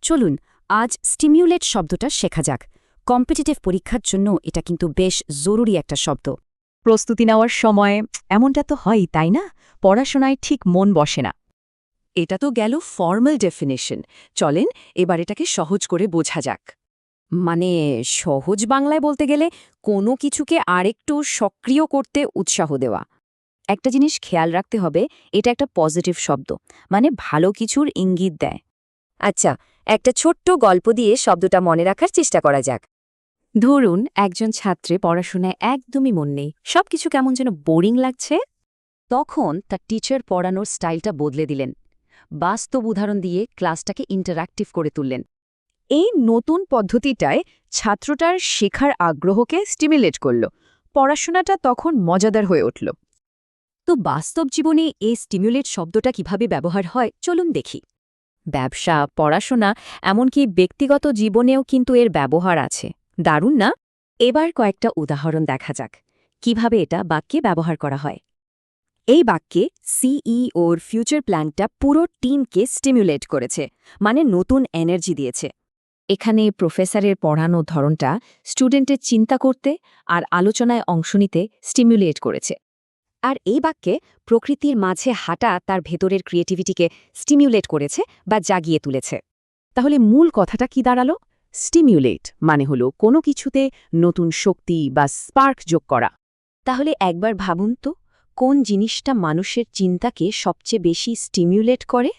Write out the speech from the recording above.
চলুন আজ স্টিমিউলেট শব্দটা শেখা যাক। কম্পিটিটিভ পরীক্ষার জন্য এটা কিন্তু বেশ জরুরি একটা শব্দ। প্রস্তুতি নেওয়ার সময় এমনটা তো হয়ই, তাই না? পড়াশোনায় ঠিক মন বসে না। এটা তো গেল ফর্মাল ডেফিনেশন। চলেন এবার এটাকে সহজ করে বোঝা যাক। মানে সহজ বাংলায় বলতে গেলে কোনো কিছুকে আরেকটু সক্রিয় করতে উৎসাহ দেওয়া। একটা জিনিস খেয়াল রাখতে হবে, এটা একটা পজিটিভ শব্দ, মানে ভালো কিছুর ইঙ্গিত দেয়। আচ্ছা, একটা ছোট্ট গল্প দিয়ে শব্দটা মনে রাখার চেষ্টা করা যাক। ধরুন একজন ছাত্রে পড়াশোনায় একদমই মন নেই, সবকিছু কেমন যেন বোরিং লাগছে। তখন তার টিচার পড়ানোর স্টাইলটা বদলে দিলেন, বাস্তব উদাহরণ দিয়ে ক্লাসটাকে ইন্টারঅ্যাক্টিভ করে তুললেন। এই নতুন পদ্ধতিটায় ছাত্রটার শেখার আগ্রহকে স্টিমুলেট করল, পড়াশোনাটা তখন মজাদার হয়ে উঠল। তো বাস্তব জীবনে এই স্টিমুলেট শব্দটা কিভাবে ব্যবহার হয় চলুন দেখি। ব্যবসা, পড়াশোনা, এমনকি ব্যক্তিগত জীবনেও কিন্তু এর ব্যবহার আছে। দারুণ না? এবার কয়েকটা উদাহরণ দেখা যাক কিভাবে এটা বাক্যে ব্যবহার করা হয়। এই বাক্যে সিইওর ফিউচার প্ল্যানটা পুরো টিমকে স্টিমুলেট করেছে, মানে নতুন এনার্জি দিয়েছে। এখানে প্রফেসরের পড়ানোর ধরনটা স্টুডেন্টের চিন্তা করতে আর আলোচনায় অংশ নিতে স্টিমুলেট করেছে। আর এই বাক্যে প্রকৃতির মাঝে হাঁটা তার ভেতরের ক্রিয়েটিভিটিকে স্টিমুলেট করেছে বা জাগিয়ে তুলেছে। তাহলে মূল কথাটা কি দাঁড়ালো? স্টিমিউলেট মানে হলো কোনো কিছুতে নতুন শক্তি বা স্পার্ক যোগ করা। তাহলে একবার ভাবুন তো, কোন জিনিসটা মানুষের চিন্তাকে সবচেয়ে বেশি স্টিমুলেট করে?